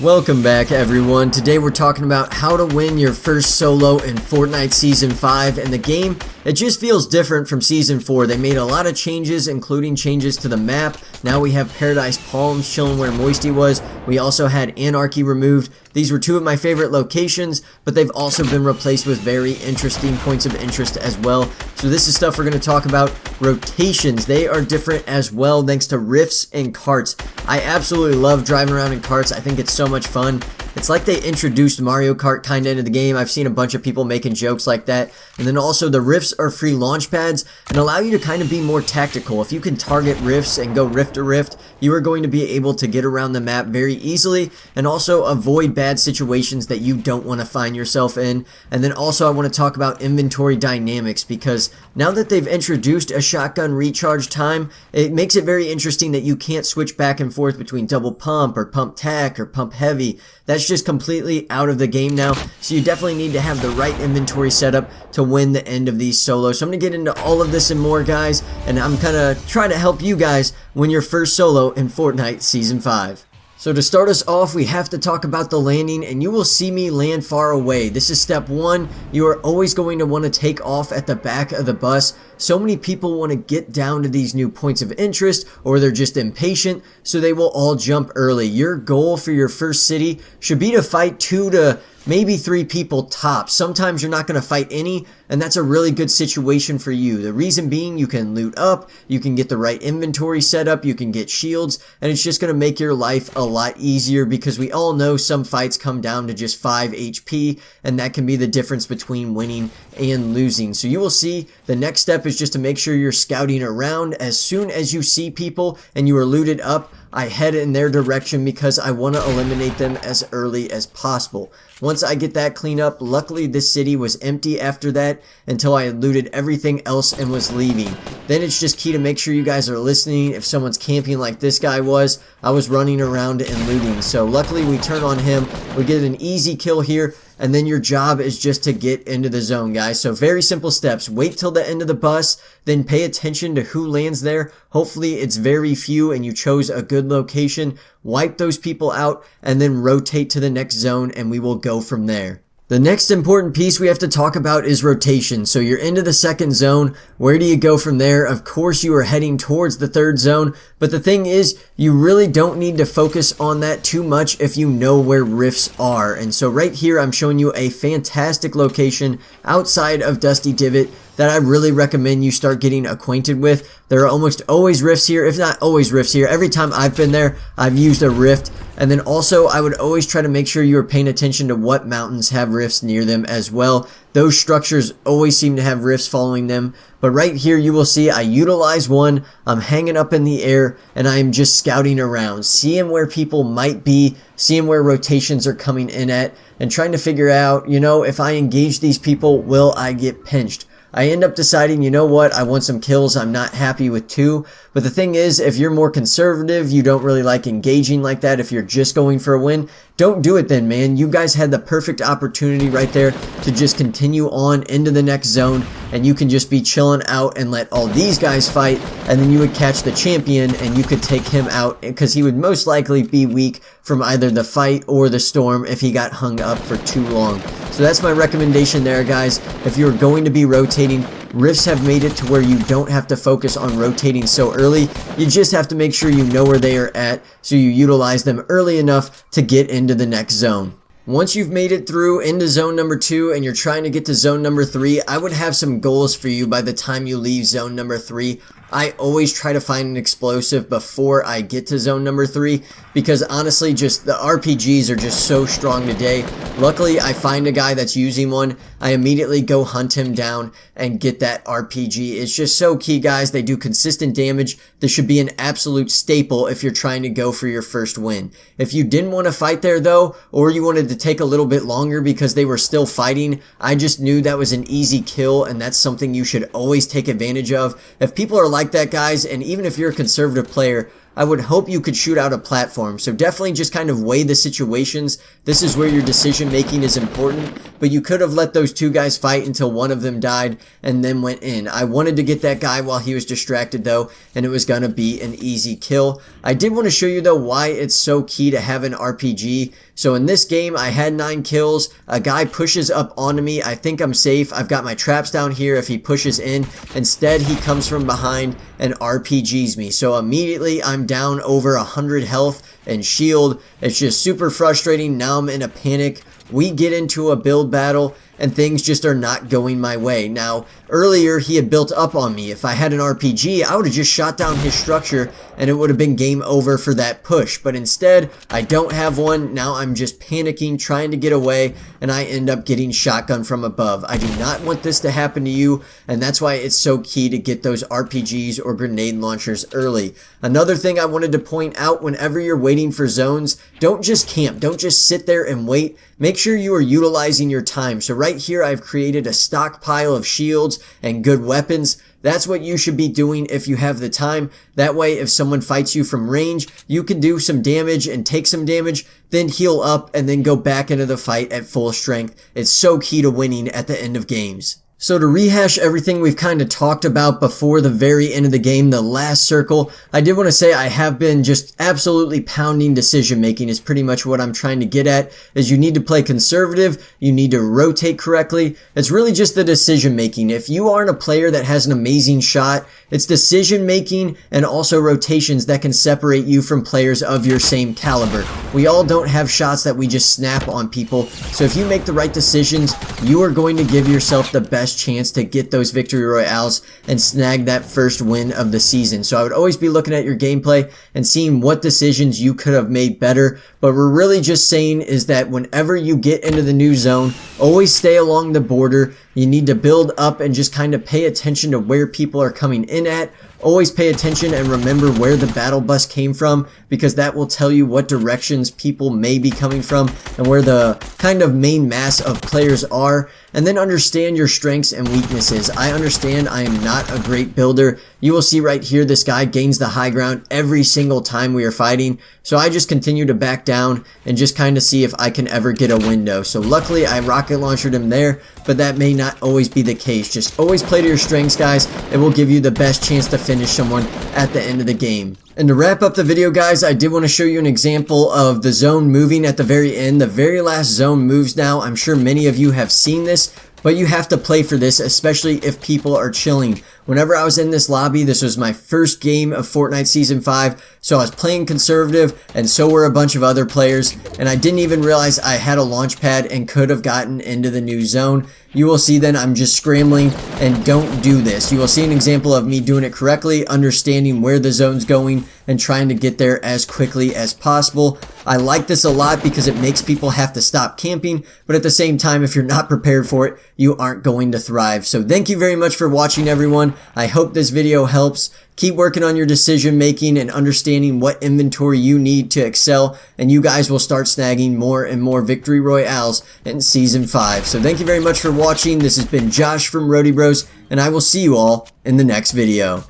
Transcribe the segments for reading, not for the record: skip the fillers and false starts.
Welcome back everyone. Today we're talking about how to win your first solo in Fortnite Season 5, and the game, it just feels different from Season 4. They made a lot of changes, including changes to the map. Now we have Paradise Palms chilling where Moisty was. We also had Anarchy removed. These were two of my favorite locations, but they've also been replaced with very interesting points of interest as well. So this is stuff we're going to talk about. Rotations, they are different as well thanks to rifts and carts. I absolutely love driving around in carts. I think it's so much fun. It's like they introduced Mario Kart kind of into the game. I've seen a bunch of people making jokes like that. And then also the rifts are free launch pads and allow you to kind of be more tactical. If you can target rifts and go rift to rift, you are going to be able to get around the map very easily and also avoid bad situations that you don't want to find yourself in. And then also I want to talk about inventory dynamics, because now that they've introduced a shotgun recharge time, it makes it very interesting that you can't switch back and forth between double pump or pump tac or pump heavy. That's just completely out of the game now, so you definitely need to have the right inventory setup to win the end of these solos. So I'm going to get into all of this and more, guys, and I'm going to try to help you guys win your first solo in Fortnite Season 5. So to start us off, we have to talk about the landing, and you will see me land far away. This is step one. You are always going to want to take off at the back of the bus. So many people want to get down to these new points of interest, or they're just impatient, so they will all jump early. Your goal for your first city should be to fight 2 to maybe 3 people tops. Sometimes you're not going to fight any, and that's a really good situation for you. The reason being, you can loot up, you can get the right inventory set up, you can get shields, and it's just going to make your life a lot easier, because we all know some fights come down to just 5 HP, and that can be the difference between winning and losing. So you will see the next step is just to make sure you're scouting around. As soon as you see people and you are looted up, I head in their direction because I want to eliminate them as early as possible. Once I get that clean up, luckily this city was empty after that until I had looted everything else and was leaving. Then it's just key to make sure you guys are listening. If someone's camping like this guy was, I was running around and looting. So luckily we turn on him, we get an easy kill here, and then your job is just to get into the zone, guys. So very simple steps. Wait till the end of the bus, then pay attention to who lands there. Hopefully it's very few and you chose a good location. Wipe those people out and then rotate to the next zone, and we will go from there. The next important piece we have to talk about is rotation. So you're into the second zone. Where do you go from there? Of course you are heading towards the third zone, but the thing is, you really don't need to focus on that too much if you know where rifts are. And so right here I'm showing you a fantastic location outside of Dusty Divot that I really recommend you start getting acquainted with. There are almost always rifts here, if not always rifts here. Every time I've been there, I've used a rift. And then also, I would always try to make sure you are paying attention to what mountains have rifts near them as well. Those structures always seem to have rifts following them. But right here, you will see I utilize one. I'm hanging up in the air, and I am just scouting around, seeing where people might be, seeing where rotations are coming in at, and trying to figure out, you know, if I engage these people, will I get pinched? I end up deciding, you know what, I want some kills, I'm not happy with 2. But the thing is, if you're more conservative, you don't really like engaging like that, if you're just going for a win, don't do it then, man. You guys had the perfect opportunity right there to just continue on into the next zone, and you can just be chilling out and let all these guys fight, and then you would catch the champion and you could take him out, because he would most likely be weak from either the fight or the storm if he got hung up for too long. So that's my recommendation there, guys. If you're going to be rotating, rifts have made it to where you don't have to focus on rotating so early. You just have to make sure you know where they are at, so you utilize them early enough to get into the next zone. Once you've made it through into zone number 2 and you're trying to get to zone number 3, I would have some goals for you by the time you leave zone number 3. I always try to find an explosive before I get to zone number 3, because honestly, just the RPGs are just so strong today. Luckily, I find a guy that's using one. I immediately go hunt him down and get that RPG. It's just so key, guys. They do consistent damage. This should be an absolute staple if you're trying to go for your first win. If you didn't want to fight there though, or you wanted to take a little bit longer because they were still fighting, I just knew that was an easy kill, and that's something you should always take advantage of. If people are like that, guys, and even if you're a conservative player, I would hope you could shoot out a platform. So definitely just kind of weigh the situations. This is where your decision making is important. but you could have let those two guys fight until one of them died and then went in. I wanted to get that guy while he was distracted though, and it was gonna be an easy kill. I did want to show you though why it's so key to have an RPG. So in this game, I had 9 kills. A guy pushes up onto me. I think I'm safe. I've got my traps down here if he pushes in. Instead, he comes from behind and RPGs me. So immediately, I'm down over 100 health and shield. It's just super frustrating. Now I'm in a panic. We get into a build battle and things just are not going my way. Now, earlier he had built up on me. If I had an RPG, I would have just shot down his structure and it would have been game over for that push. But instead, I don't have one. Now I'm just panicking, trying to get away, and I end up getting shotgun from above. I do not want this to happen to you, and that's why it's so key to get those RPGs or grenade launchers early. Another thing I wanted to point out, whenever you're waiting for zones, don't just camp. Don't just sit there and wait. Make sure you are utilizing your time. So right here, I've created a stockpile of shields and good weapons. That's what you should be doing if you have the time. That way, if someone fights you from range, you can do some damage and take some damage, then heal up and then go back into the fight at full strength. It's so key to winning at the end of games. So to rehash everything we've kind of talked about before the very end of the game, the last circle, I did want to say I have been just absolutely pounding decision making is pretty much what I'm trying to get at, is you need to play conservative, you need to rotate correctly. It's really just the decision making. If you aren't a player that has an amazing shot, it's decision making and also rotations that can separate you from players of your same caliber. We all don't have shots that we just snap on people, so if you make the right decisions, you are going to give yourself the best chance to get those victory royales and snag that first win of the season. So I would always be looking at your gameplay and seeing what decisions you could have made better. But we're really just saying is that whenever you get into the new zone, always stay along the border. You need to build up and just kind of pay attention to where people are coming in at. Always pay attention and remember where the battle bus came from, because that will tell you what directions people may be coming from and where the kind of main mass of players are. And then understand your strengths and weaknesses. I understand I am not a great builder. You will see right here, this guy gains the high ground every single time we are fighting. So I just continue to back down and just kind of see if I can ever get a window. So luckily I rocket launched him there, but that may not always be the case. Just always play to your strengths, guys. It will give you the best chance to finish someone at the end of the game. And to wrap up the video, guys, I did want to show you an example of the zone moving at the very end. The very last zone moves now. I'm sure many of you have seen this, but you have to play for this, especially if people are chilling. Whenever I was in this lobby, this was my first game of Fortnite Season 5, so I was playing conservative, and so were a bunch of other players, and I didn't even realize I had a launch pad and could have gotten into the new zone. You will see then I'm just scrambling, and don't do this. You will see an example of me doing it correctly, understanding where the zone's going, and trying to get there as quickly as possible. I like this a lot because it makes people have to stop camping, but at the same time, if you're not prepared for it, you aren't going to thrive. So thank you very much for watching, everyone. I hope this video helps. Keep working on your decision making and understanding what inventory you need to excel, and you guys will start snagging more and more victory royales in Season 5. So thank you very much for watching. This has been Josh from Bros, and I will see you all in the next video.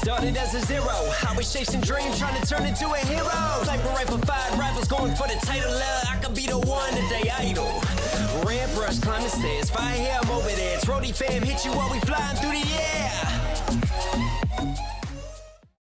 Started as a zero, I was chasing dreams, trying to turn into a hero. Sniper rifle, 5 rivals going for the title. I could be the one that they idol. Red brush, climbing stairs, F.Z.H.M over there. It's Rody fam, hit you while we flying through the air.